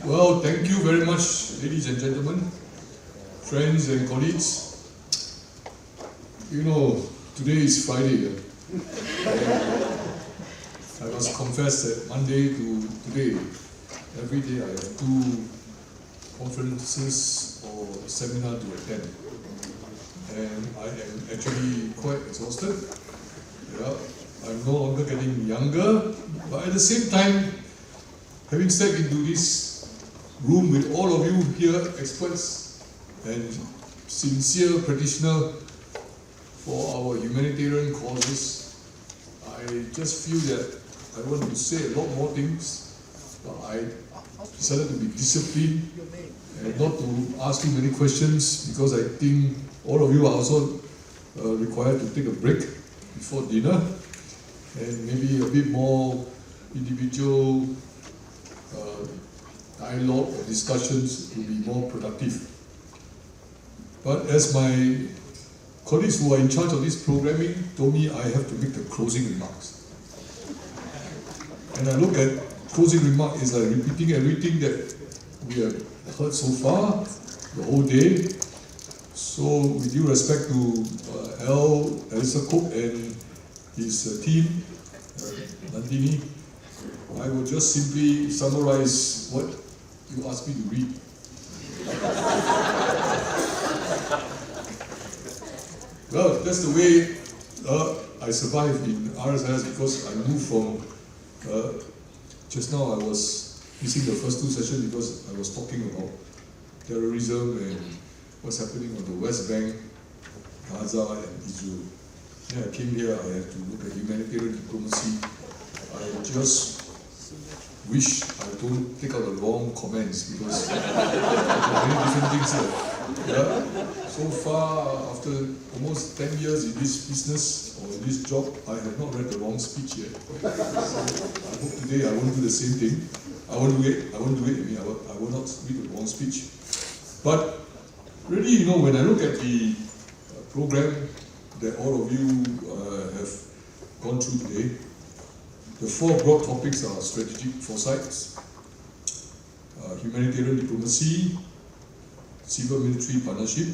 Well, thank you very much, ladies and gentlemen, friends and colleagues. You know, today is Friday. I must confess that Monday to today, every day I have 2 conferences or seminars to attend. And I am actually quite exhausted. Yeah, I'm no longer getting younger, but at the same time, having stepped into this room with all of you here, experts and sincere practitioners for our humanitarian causes, I just feel that I want to say a lot more things, but I decided to be disciplined and not to ask too many questions, because I think all of you are also required to take a break before dinner, and maybe a bit more individual dialogue or discussions to be more productive. But as my colleagues who are in charge of this programming told me, I have to make the closing remarks. And I look at closing remark is like repeating everything that we have heard so far, the whole day. So with due respect to Alistair Cook and his team, Nandini, I will just simply summarize what you asked me to read. Well, that's the way I survived in RSS, because I moved from, just now I was missing the first 2 sessions because I was talking about terrorism and what's happening on the West Bank, Gaza and Israel. Then I came here, I had to look at humanitarian diplomacy. I just wish I don't take out the wrong comments, because there are many different things here. Yeah. So far, after almost 10 years in this business or in this job, I have not read the wrong speech yet. So I hope today I won't do the same thing. I won't do it. I will not read the wrong speech. But really, you know, when I look at the program that all of you have gone through today, the 4 broad topics are strategic foresights, humanitarian diplomacy, civil-military partnership,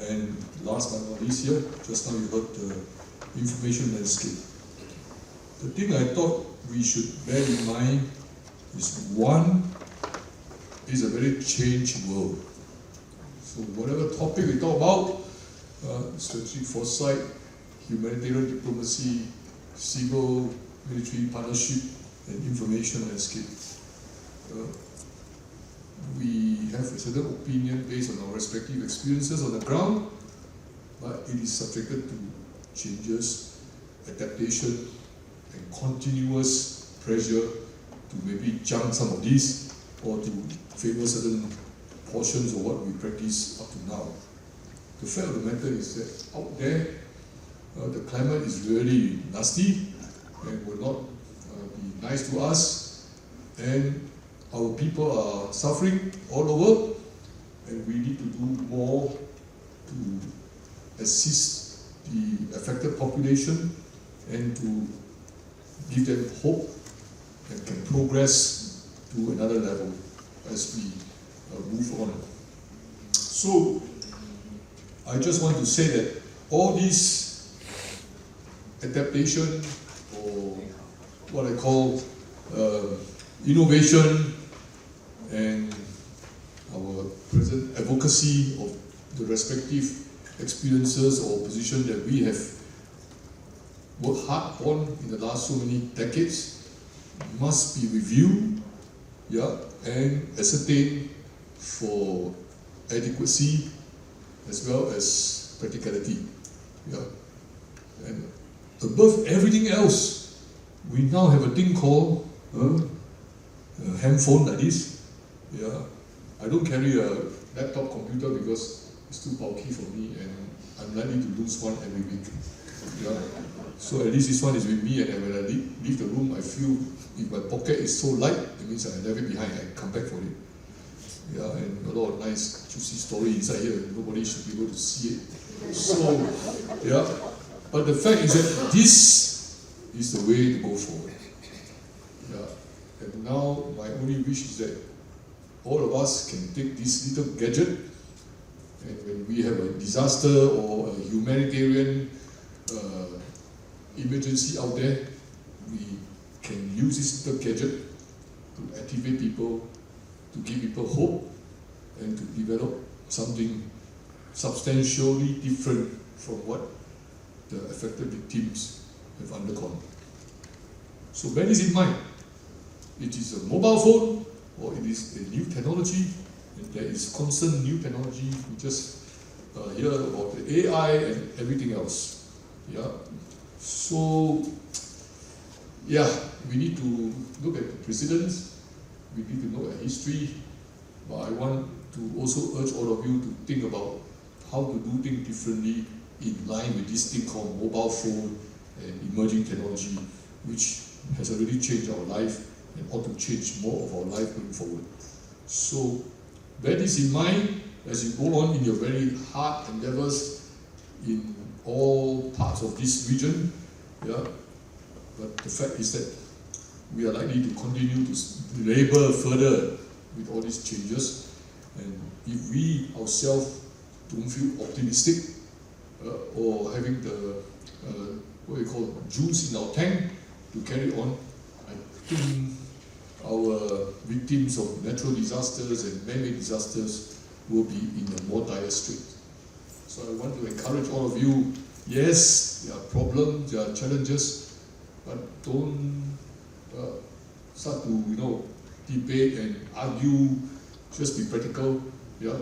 and last but not least here, just now you heard the information landscape. The thing I thought we should bear in mind is, one, is a very changed world. So whatever topic we talk about, strategic foresight, humanitarian diplomacy, civil-military partnership, and information landscape, we have a certain opinion based on our respective experiences on the ground, but it is subjected to changes, adaptation, and continuous pressure to maybe jump some of these or to favor certain portions of what we practice up to now. The fact of the matter is that out there, the climate is really nasty and will not be nice to us, and our people are suffering all over, and we need to do more to assist the affected population and to give them hope and can progress to another level as we move on. So I just want to say that all these adaptation, or what I call innovation, and our present advocacy of the respective experiences or positions that we have worked hard on in the last so many decades must be reviewed, and ascertained for adequacy as well as practicality. And above everything else, we now have a thing called a handphone like this. I don't carry a laptop computer because it's too bulky for me, and I'm likely to lose one every week. So at least this one is with me, and when I leave the room, I feel if my pocket is so light, it means I left it behind, I come back for it. And a lot of nice juicy story inside here, nobody should be able to see it. So, but the fact is that this is the way to go forward. And now my only wish is that all of us can take this little gadget, and when we have a disaster or a humanitarian emergency out there, we can use this little gadget to activate people, to give people hope, and to develop something substantially different from what the affected victims have undergone. So bear this in mind. It is a mobile phone, or it is a new technology, and there is constant new technology. We just hear about the AI and everything else. Yeah. So, yeah, we need to look at the precedents, we need to look at history, but I want to also urge all of you to think about how to do things differently in line with this thing called mobile phone and emerging technology, which has already changed our life and ought to change more of our life going forward. So bear this in mind as you go on in your very hard endeavors in all parts of this region. Yeah. But the fact is that we are likely to continue to labor further with all these changes, and if we ourselves don't feel optimistic or having the what we call juice in our tank to carry on, I think our victims of natural disasters and man-made disasters will be in a more dire strait. So I want to encourage all of you, yes, there are problems, there are challenges, but don't start to debate and argue, just be practical. Yeah.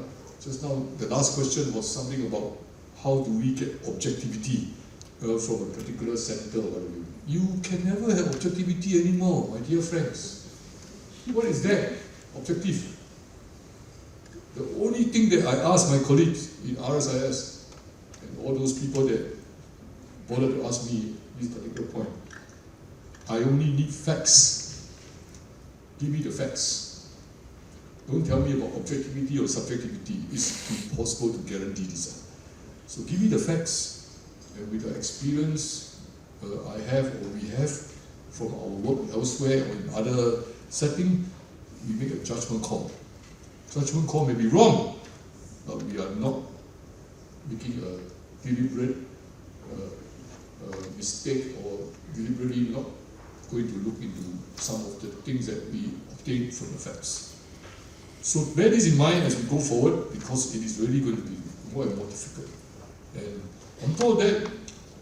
Just now, the last question was something about how do we get objectivity from a particular center or whatever. You can never have objectivity anymore, my dear friends. What is that? Objective. The only thing that I ask my colleagues in RSIS and all those people that bother to ask me this particular point, I only need facts. Give me the facts. Don't tell me about objectivity or subjectivity. It's impossible to guarantee this. So give me the facts, and with the experience I have or we have from our work elsewhere or in other settings, we make a judgment call. Judgment call may be wrong, but we are not making a deliberate mistake or deliberately not going to look into some of the things that we obtain from the facts. So bear this in mind as we go forward, because it is really going to be more and more difficult. And on top of that,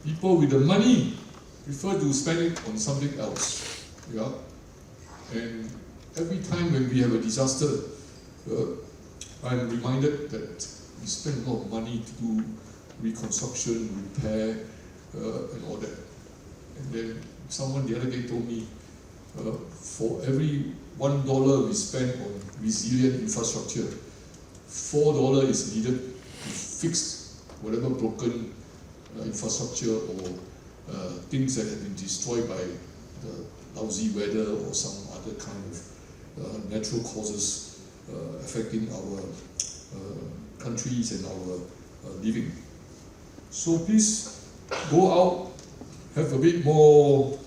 people with the money prefer to spend it on something else. Yeah? And every time when we have a disaster, I'm reminded that we spend a lot of money to do reconstruction, repair, and all that. And then someone the other day told me, for every $1 we spend on resilient infrastructure, $4 is needed to fix whatever broken infrastructure or things that have been destroyed by the lousy weather or some other kind of natural causes affecting our countries and our living. So please go out, have a bit more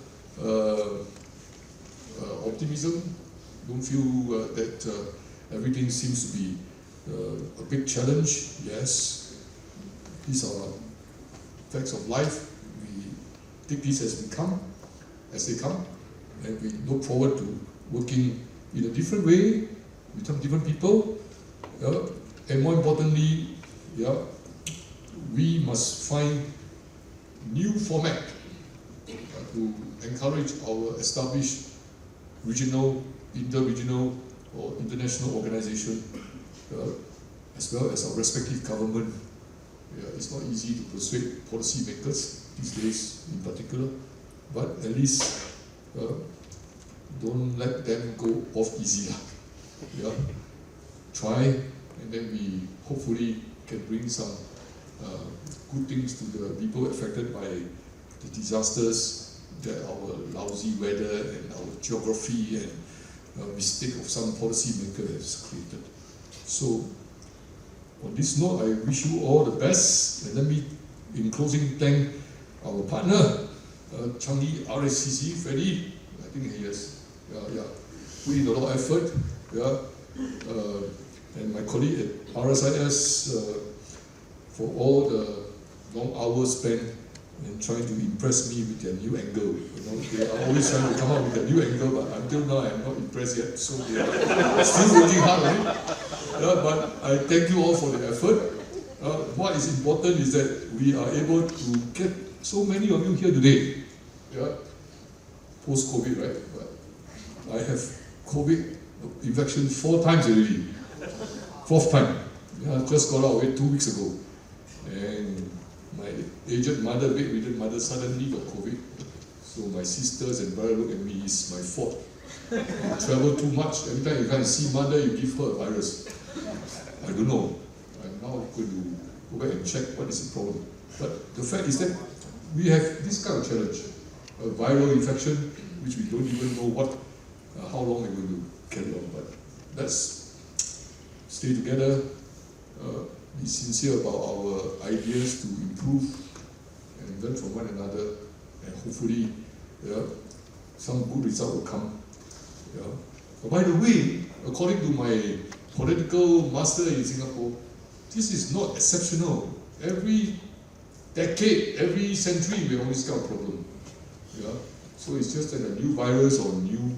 optimism. Don't feel that everything seems to be a big challenge. Yes, these are facts of life. We take these as they come, and we look forward to working in a different way with some different people. And more importantly, we must find new format to encourage our established regional, inter-regional or international organization, as well as our respective government. It's not easy to persuade policy makers these days in particular, but at least don't let them go off easy. Try, and then we hopefully can bring some good things to the people affected by the disasters that our lousy weather and our geography and mistake of some policy maker has created. So, on this note, I wish you all the best, and let me, in closing, thank our partner, Changi RSCC, Freddie. I think he has put in a lot of effort. and my colleague at RSIS for all the long hours spent in trying to impress me with their new angle. You know, they are always trying to come up with a new angle, but until now I'm not impressed yet. So they are still working hard on it. But I thank you all for the effort. What is important is that we are able to get so many of you here today. Post-COVID, right? But I have COVID infection 4 times already. 4th time. Just got out of it 2 weeks ago. And my aged mother, bedridden mother, suddenly got COVID. So my sisters and brother look at me, it's my fault. I travel too much. Every time you can't see mother, you give her a virus. I don't know. I'm now going to go back and check what is the problem. But the fact is that we have this kind of challenge. A viral infection, which we don't even know how long we're going to carry on. But let's stay together, be sincere about our ideas to improve and learn from one another, and hopefully some good result will come. But by the way, according to my political master in Singapore, this is not exceptional. Every decade, every century, we have this kind of problem. So it's just that a new virus or new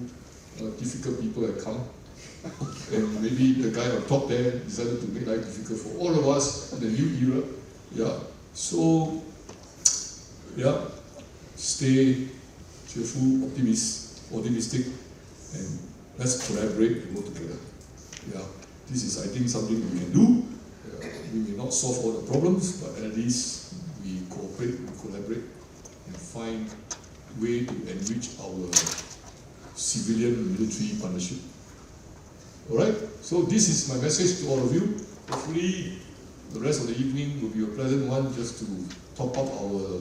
difficult people that come, and maybe the guy on top there decided to make life difficult for all of us in the new era. So stay cheerful, optimistic, and let's collaborate and work together. This is, I think, something we can do. We may not solve all the problems, but at least we cooperate, we collaborate, and find way to enrich our civilian-military partnership. Alright, so this is my message to all of you. Hopefully the rest of the evening will be a pleasant one, just to top up our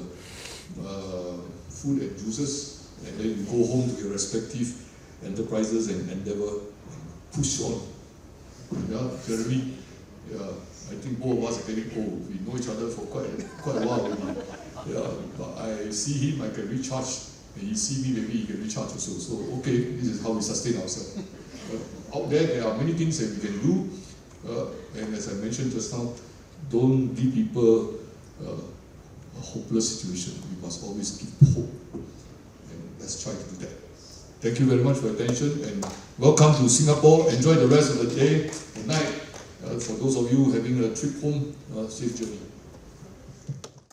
food and juices, and then you go home to your respective enterprises and endeavor and push on. Jeremy, I think both of us are getting old. We know each other for quite a while already. But I see him, I can recharge, and he see me, maybe he can recharge also. So okay, this is how we sustain ourselves. Out there are many things that we can do, and as I mentioned just now, don't give people a hopeless situation. We must always give hope, and let's try to do that. Thank you very much for your attention, and welcome to Singapore. Enjoy the rest of the day and night. For those of you having a trip home, safe journey.